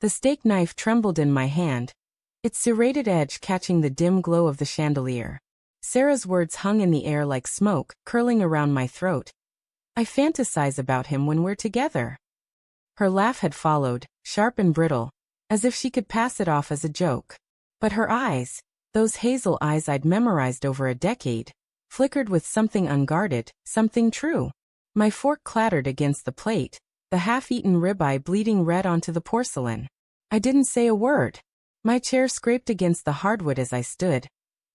The steak knife trembled in my hand, its serrated edge catching the dim glow of the chandelier. Sarah's words hung in the air like smoke, curling around my throat. I fantasize about him when we're together. Her laugh had followed, sharp and brittle, as if she could pass it off as a joke. But her eyes, those hazel eyes I'd memorized over a decade, flickered with something unguarded, something true. My fork clattered against the plate, the half-eaten ribeye bleeding red onto the porcelain. I didn't say a word. My chair scraped against the hardwood as I stood,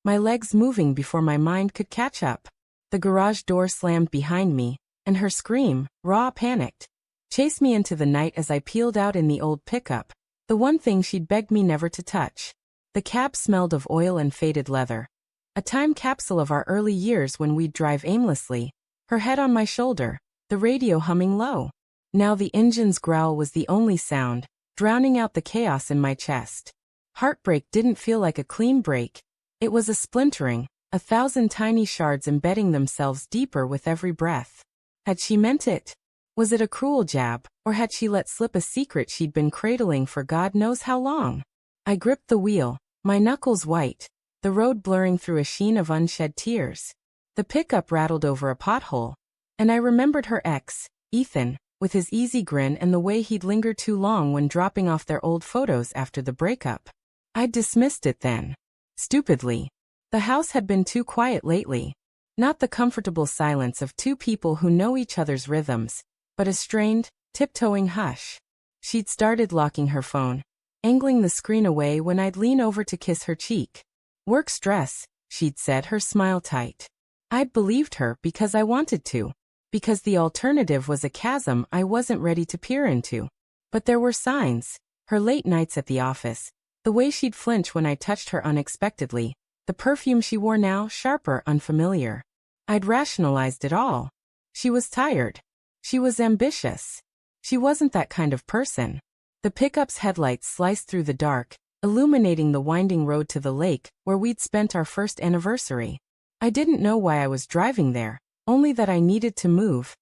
my legs moving before my mind could catch up. The garage door slammed behind me, and her scream, raw, panicked, chased me into the night as I peeled out in the old pickup, the one thing she'd begged me never to touch. The cab smelled of oil and faded leather, a time capsule of our early years when we'd drive aimlessly, her head on my shoulder, the radio humming low. Now the engine's growl was the only sound, drowning out the chaos in my chest. Heartbreak didn't feel like a clean break. It was a splintering, 1,000 tiny shards embedding themselves deeper with every breath. Had she meant it? Was it a cruel jab, or had she let slip a secret she'd been cradling for God knows how long? I gripped the wheel, my knuckles white, the road blurring through a sheen of unshed tears. The pickup rattled over a pothole, and I remembered her ex, Ethan, with his easy grin and the way he'd linger too long when dropping off their old photos after the breakup. I'd dismissed it then. Stupidly. The house had been too quiet lately. Not the comfortable silence of two people who know each other's rhythms, but a strained, tiptoeing hush. She'd started locking her phone, angling the screen away when I'd lean over to kiss her cheek. Work stress, she'd said, her smile tight. I'd believed her because I wanted to, because the alternative was a chasm I wasn't ready to peer into. But there were signs, her late nights at the office, the way she'd flinch when I touched her unexpectedly, the perfume she wore now, sharper, unfamiliar. I'd rationalized it all. She was tired. She was ambitious. She wasn't that kind of person. The pickup's headlights sliced through the dark, illuminating the winding road to the lake where we'd spent our first anniversary. I didn't know why I was driving there, only that I needed to move,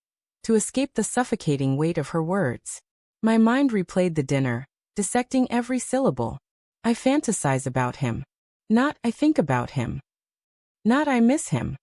to escape the suffocating weight of her words. My mind replayed the dinner, dissecting every syllable. I fantasize about him. Not I think about him. Not I miss him.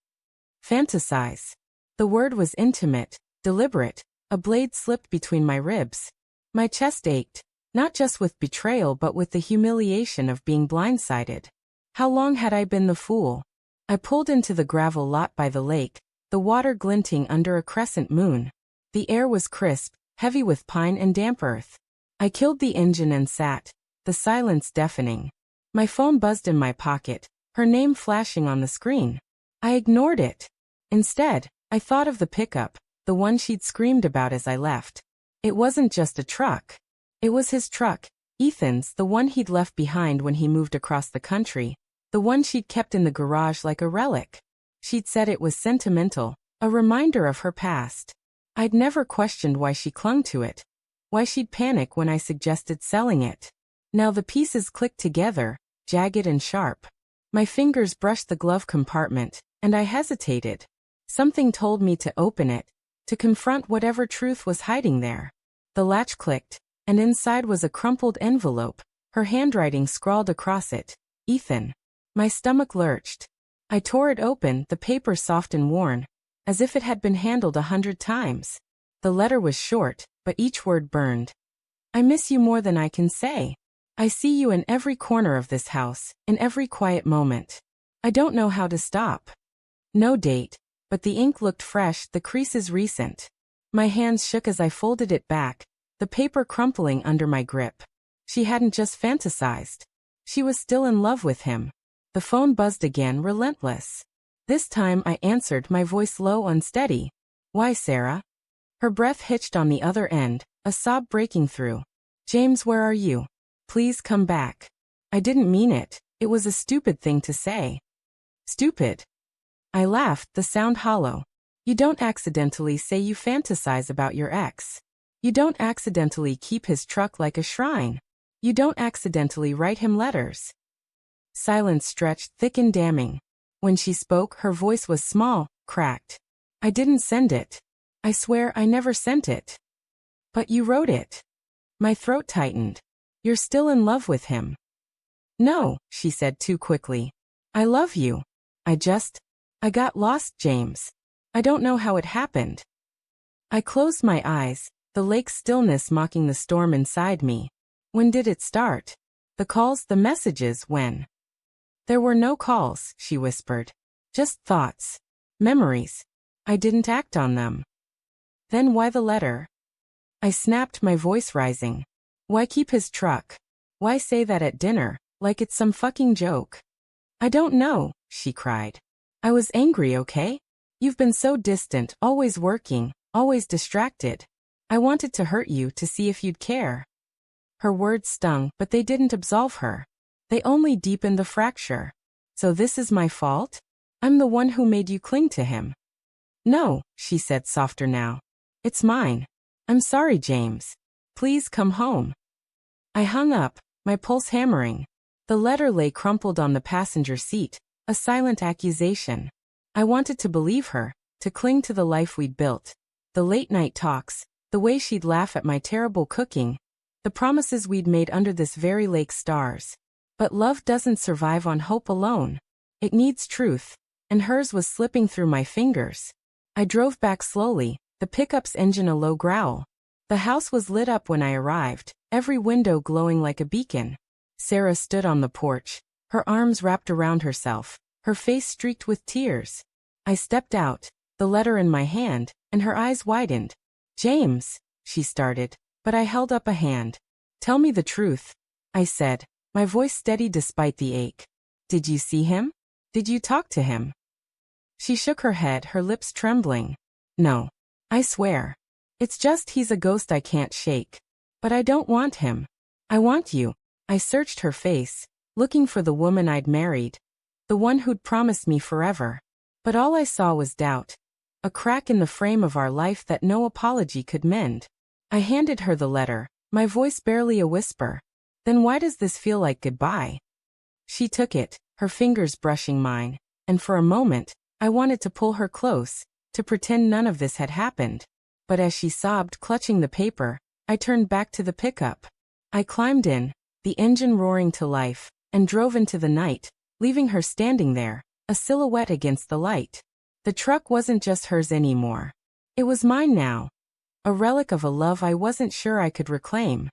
Fantasize. The word was intimate, deliberate, a blade slipped between my ribs. My chest ached, not just with betrayal but with the humiliation of being blindsided. How long had I been the fool? I pulled into the gravel lot by the lake, the water glinting under a crescent moon. The air was crisp, heavy with pine and damp earth. I killed the engine and sat, the silence deafening. My phone buzzed in my pocket, her name flashing on the screen. I ignored it. Instead, I thought of the pickup, the one she'd screamed about as I left. It wasn't just a truck. It was his truck, Ethan's, the one he'd left behind when he moved across the country, the one she'd kept in the garage like a relic. She'd said it was sentimental, a reminder of her past. I'd never questioned why she clung to it, why she'd panic when I suggested selling it. Now the pieces clicked together, jagged and sharp. My fingers brushed the glove compartment, and I hesitated. Something told me to open it, to confront whatever truth was hiding there. The latch clicked, and inside was a crumpled envelope, her handwriting scrawled across it. Ethan. My stomach lurched. I tore it open, the paper soft and worn, as if it had been handled 100 times. The letter was short, but each word burned. I miss you more than I can say. I see you in every corner of this house, in every quiet moment. I don't know how to stop. No date, but the ink looked fresh, the creases recent. My hands shook as I folded it back, the paper crumpling under my grip. She hadn't just fantasized. She was still in love with him. The phone buzzed again, relentless. This time I answered, my voice low, unsteady. Why, Sarah? Her breath hitched on the other end, a sob breaking through. James, where are you? Please come back. I didn't mean it. It was a stupid thing to say. Stupid. I laughed, the sound hollow. You don't accidentally say you fantasize about your ex. You don't accidentally keep his truck like a shrine. You don't accidentally write him letters. Silence stretched, thick and damning. When she spoke, her voice was small, cracked. I didn't send it. I swear I never sent it. But you wrote it. My throat tightened. You're still in love with him. No, she said too quickly. I love you. I got lost, James. I don't know how it happened. I closed my eyes, the lake's stillness mocking the storm inside me. When did it start? The calls, the messages, when? There were no calls, she whispered. Just thoughts. Memories. I didn't act on them. Then why the letter? I snapped, my voice rising. Why keep his truck? Why say that at dinner, like it's some fucking joke? I don't know, she cried. I was angry, okay? You've been so distant, always working, always distracted. I wanted to hurt you to see if you'd care. Her words stung, but they didn't absolve her. They only deepened the fracture. So this is my fault? I'm the one who made you cling to him. No, she said softer now. It's mine. I'm sorry, James. Please come home. I hung up, my pulse hammering. The letter lay crumpled on the passenger seat, a silent accusation. I wanted to believe her, to cling to the life we'd built. The late-night talks, the way she'd laugh at my terrible cooking, the promises we'd made under this very lake's stars. But love doesn't survive on hope alone. It needs truth, and hers was slipping through my fingers. I drove back slowly, the pickup's engine a low growl. The house was lit up when I arrived, every window glowing like a beacon. Sarah stood on the porch, her arms wrapped around herself, her face streaked with tears. I stepped out, the letter in my hand, and her eyes widened. James, she started, but I held up a hand. Tell me the truth, I said, my voice steady despite the ache. Did you see him? Did you talk to him? She shook her head, her lips trembling. No. I swear. It's just he's a ghost I can't shake. But I don't want him. I want you. I searched her face, looking for the woman I'd married. The one who'd promised me forever. But all I saw was doubt. A crack in the frame of our life that no apology could mend. I handed her the letter, my voice barely a whisper. Then why does this feel like goodbye? She took it, her fingers brushing mine, and for a moment, I wanted to pull her close, to pretend none of this had happened. But as she sobbed, clutching the paper, I turned back to the pickup. I climbed in, the engine roaring to life, and drove into the night, leaving her standing there, a silhouette against the light. The truck wasn't just hers anymore. It was mine now. A relic of a love I wasn't sure I could reclaim.